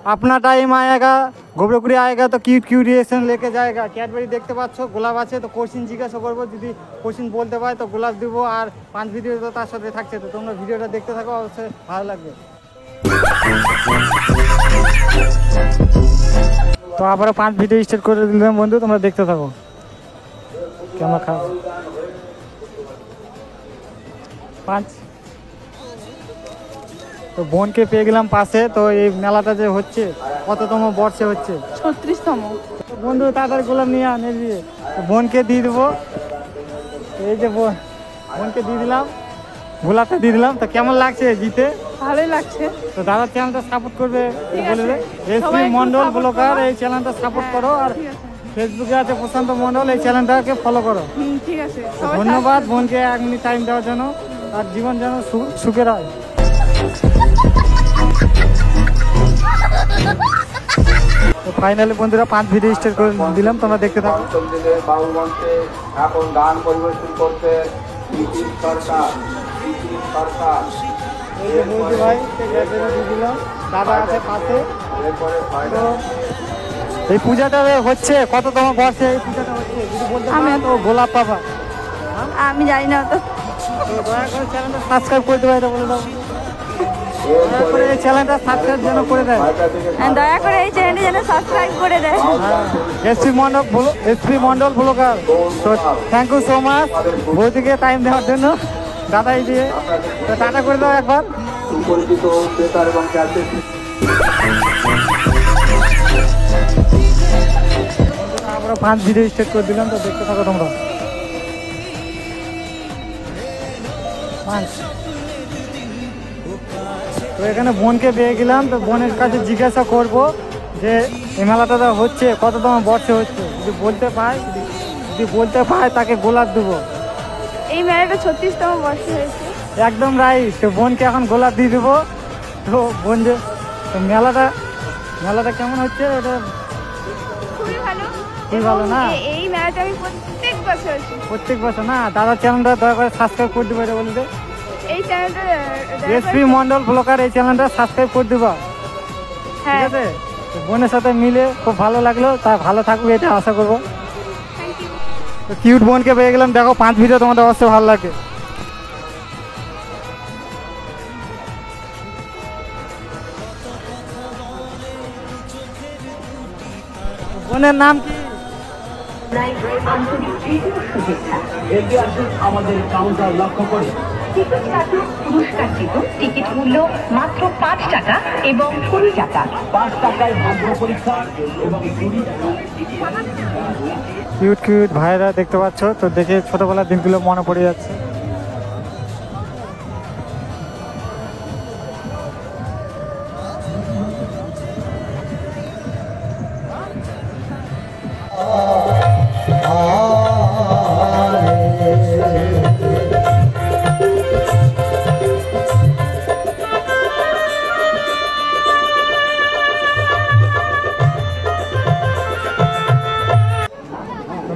अपना टाइम आएगा, घुबड़ोकुड़ी आएगा तो क्यूट क्यूट रिएक्शन लेके जाएगा। ক্যাডবেরি দেখতে পাচ্ছ, গোলাপ আছে, তো কোশ্চিন জিজ্ঞাসা করবো, যদি কোশ্চিন বলতে পারে তো গোলাপ দিব। আর 5 ভিডিও তো তার সাথে থাকছে, তো তোমরা ভিডিওটা দেখতে থাকো, অবশ্যই ভালো লাগবে। তো আবারও 5 ভিডিও স্টার্ট করে দিলাম বন্ধু, তোমরা দেখতে থাকো কেমন খারাপ। 5 তো বোনকে পেয়ে গেলাম পাশে। তো এই মেলাটা যে হচ্ছে কততম বর্ষে হচ্ছে? 36তম। বন্ধু তাড়াতাড়ি গোলাপ নিয়ে আনে দিয়ে বোনকে দিয়ে দেবো। এই যে বোনকে দিয়ে দিলাম, গোলাপটা দিয়ে দিলাম। তো কেমন লাগছে জিতে? ভালোই লাগছে। তো দাদার চ্যানেলটা সাপোর্ট করবে বলে দে। এসপি মন্ডল ব্লগার এই চ্যানেলটা সাপোর্ট করো। আর ফেসবুকে আছে প্রশান্ত মন্ডল, এই চ্যানেলটাকে ফলো করো। ঠিক আছে, ধন্যবাদ বোনকে 1 মিনিট টাইম দেওয়ার জন্য। আর জীবন যেন সুখের হয়। তো ফাইনালি বন্ধুরা 5 ভিডিও স্টার্ট করে দিলাম, তোমরা দেখতে থাকো। এখন গান পরিবেশন করতে ভাই দাদা আছে পাশে। তো এই পূজাটা হচ্ছে কততম বর্ষে এই পূজাটা হচ্ছে যদি বলতে পারো তো গোলাপ পাবা। আমি জানি না তো। দয়া করে চ্যানেলটা সাবস্ক্রাইব করে দেবো, এটা বলে দাও। দয়া করে এই চ্যানেলটা সাবস্ক্রাইব যেন করে দেয়। দয়া করে এই চ্যানেলটি যেন সাবস্ক্রাইব করে দেয়। SP Mondal blogger. তো থ্যাংক ইউ সো মাচ বৌদিকে টাইম দেওয়ার জন্য। দাদাই দিয়ে তো টাটা করে দাও একবার। সুপরিচিত ক্রেতার এবং আমরা 5 ভিডিও স্টার্ট করে দিলাম, তো দেখতে থাকো তোমরা। 5 তো এখানে বোনকে পেয়ে গেলাম। তো বোনের কাছে জিজ্ঞাসা করব যে এই মেলাটা হচ্ছে কততম বর্ষে হচ্ছে, যদি বলতে পায় তাকে গোলাপ দেবো। এই মেলাটা 36তম বর্ষে হয়েছে। একদম রাইট। তো বোনকে এখন গোলাপ দিয়ে দেবো। তো বোন যে তো মেলাটা কেমন হচ্ছে? এটা খুবই ভালো। খুবই ভালো না? এই মেলাটা আমি প্রত্যেক বছর না? দাদার চ্যানেলটা দয়া করে সাবস্ক্রাইব করে দেবো, এটা বলে দে। এই চ্যানেলটা এসপি মন্ডল ব্লগার এই চ্যানেলটা সাবস্ক্রাইব করে দেবো, ঠিক আছে? তো বোনের সাথে মিলে খুব ভালো লাগলো, তাই ভালো থাকবে এটা আশা করবো। তো কিউট বোনকে পেয়ে গেলাম। দেখো 5 ভিডিও তোমাদের অবশ্যই ভালো লাগে। বোনের নাম কি? আমাদের কাউন্টার লক্ষ্য করে পুরস্কারকৃত টিকিট মূল্য মাত্র 5 টাকা এবং 20 টাকা। 5 টাকায় ভাগ্য পরীক্ষা এবং কিউট কিউট ভাইরা দেখতে পাচ্ছ, তো দেখে ছোটবেলার দিনগুলো মনে পড়ে যাচ্ছে।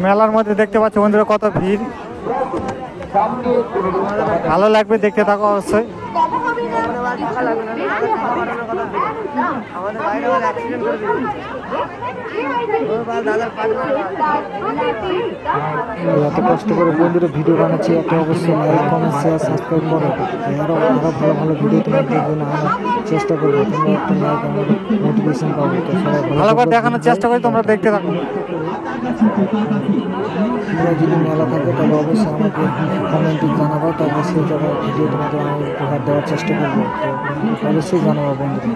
মেলার মধ্যে দেখতে পাচ্ছ বন্ধুরা কত ভিড়, ভালো লাগবে, দেখতে থাকো অবশ্যই। এত কষ্ট করে বন্ধুরা ভিডিও বানাচ্ছি, একটা অবশ্যই লাইক কমেন্ট শেয়ার সাবস্ক্রাইব করো। আরো ভালো ভালো ভিডিও তোমাদের জন্য আনার চেষ্টা করবো। তোমরা একটা লাইক আমাদের মোটিভেশন পাবো। তো সবাই ভালো করে দেখানোর চেষ্টা করি, তোমরা দেখতে থাকো। তোমরা যদি মেলা থাকে তাহলে অবশ্যই আমাকে কমেন্টে জানাবো, তো অবশ্যই যারা ভিডিও তোমাদের আমি উপহার দেওয়ার চেষ্টা করবো। তো অবশ্যই জানাবো বন্ধুরা।